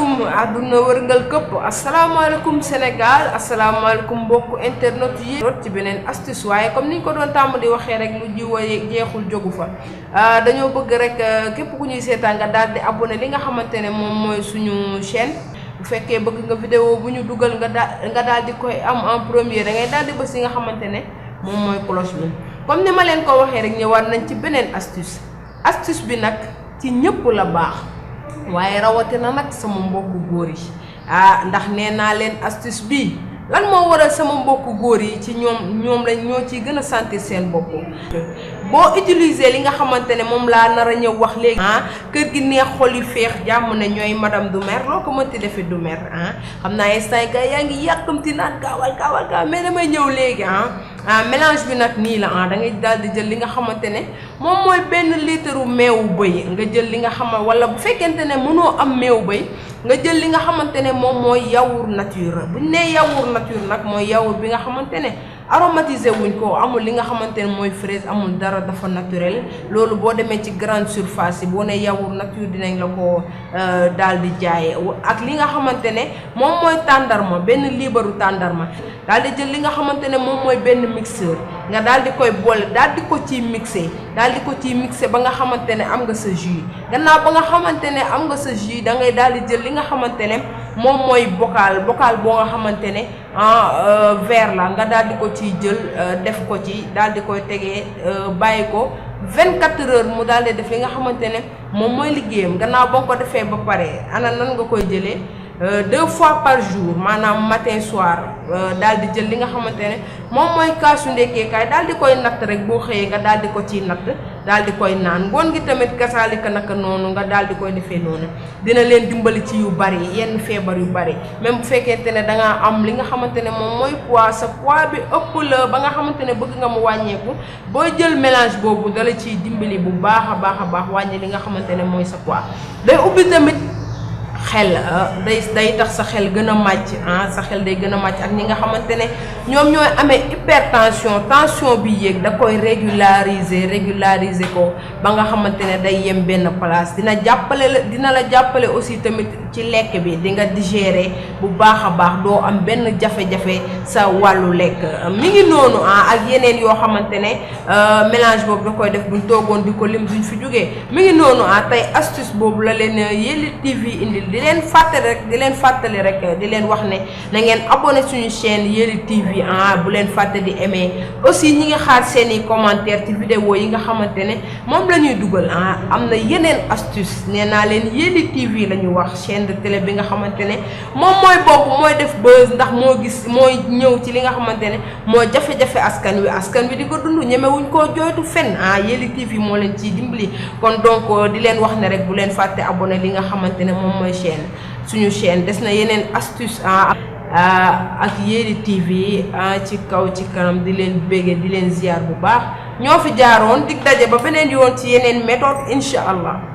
asalaamaaleykum àdduna wërngal këpp asalaamaaleykum Sénégal asalaamaaleykum mbokku internet yi ci beneen astuce waaye comme niñ ko doon tàmm di waxee rek lu jiw jeexul jógu fa dañoo bëgg rek képp ku ñuy seetaan nga daal di abonné li nga xamante ne moom mooy suñu chaîne. bu fekkee bëgg nga vidéo bu ñu dugal nga daal di koy am en premier da ngay daal di bës yi nga xamante ne moom mooy cloche bi comme ni ma leen ko waxee rek ñëwaat nañ ci beneen astuce bi nag ci ñëpp la baax. waaye rawatina nag sama mbokku góor yi ndax nee naa leen astuce bi lan moo waral sama mbokku góor yi ci ñoom lañ ñoo ciy gën a sentir seen bopp boo utiliser li nga xamante ne moom laa nar a ñëw wax léegi kër gi neex xol yi feex jàmm ne ñooy madame du maire loo ko mënti defee du maire xam naa instant gars yaa ngi yàkkamti naan gaawal mais damay ñëw léegi mélange bi nag nii la da ngay daal di jël li nga xamante ne moom mooy benn litre meewu bëy nga jël li nga wala bu fekkente ne mënoo am meewu bëy nga jël li nga xamante ne moom mooy yaourt nature bu ñu nee yaourt nature nag mooy yaourt bi nga xamante ne aromatisé wuñ ko amul li nga xamante ne mooy fraise amul dara dafa naturel loolu boo demee ci grande surface yi boo nee yaourt nature dinañ la ko daal di jaay ak li nga xamante ne moom mooy tàndarma benn liibaru tàndarma daal di jël li nga xamante ne moom mooy benn mixeur nga daal di koy boole daal di ko ciy mixé ba nga xamante ne am nga sa jus gannaaw ba nga xamante ne am nga sa jus da ngay daal di jël li nga xamante ne moom mooy bocal boo nga xamante ne verre la nga daal di ko ciy jël def ko ci daal di koy tegee bàyyi ko 24 heures mu daal di def li nga xamante ne moom mooy liggéeyam gannaaw boo ko defee ba pare ana nan nga koy jëlee 2 fois par jour maanaam matin soir daal di jël li nga xamante ne moom mooy kaasu ndekkeekaay daal di koy natt rek boo xëyee nga daal di ko ciy natt daal di koy naan ngoon gi tamit kasaalika naka noonu nga daal di koy defee noonu dina leen dimbali ci yu bari yenn feebar yu bari même bu fekkente ne da ngaa am li nga xamante ne moom mooy poids sa poids bi ëpp la ba nga xamante ne bëgg nga mu wàññeeku booy jël mélange boobu dala ciy dimbali bu baax a baax wàññi li nga xamante ne mooy sa poids day ubbi tamit. xel day tax sa xel gën a màcc sa xel day gën a màcc ak ñi nga xamante ne ñoom ñooy amee tension bi yéeg da koy régulariser ko ba nga xamante ne day yem benn place dina la jàppale aussi tamit ci lekk bi di nga digérer bu baax a baax doo am benn jafe-jafe sa wàllu lekk mi ngi noonu ak yeneen yoo xamante ne mélange boobu da koy def buñ toogoon di ko lim duñ fi jógee mi ngi noonu tey astuce boobu la leen Yelli TV indil di leen fàttali rek di leen wax ne na ngeen abonné suñu chaîne Yelli TV bu leen fàtte di aimer aussi ñi ngi xaar seeni commentaire ci vidéo yi nga xamante ne moom la ñuy dugal am na yeneen astuce nee naa leen Yelli TV la ñu wax chaîne de télé bi nga xamante ne moom mooy bopp mooy def buzz ndax mooy ñëw ci li nga xamante ne moo jafe-jafe askan wi di ko dund ñemewuñ koo jooytu fenn Yelli TV moo leen ciy dimbali kon donc di leen wax ne rek bu leen fàtte abonné li nga xamante ne moom mooy suñu chaîne des na yeneen astuce ak Yelli TV ci kaw ci kanam di leen béggee di leen ziar bu baax ñoo fi jaaroon dig daje ba beneen yoon ci yeneen méthode incha allah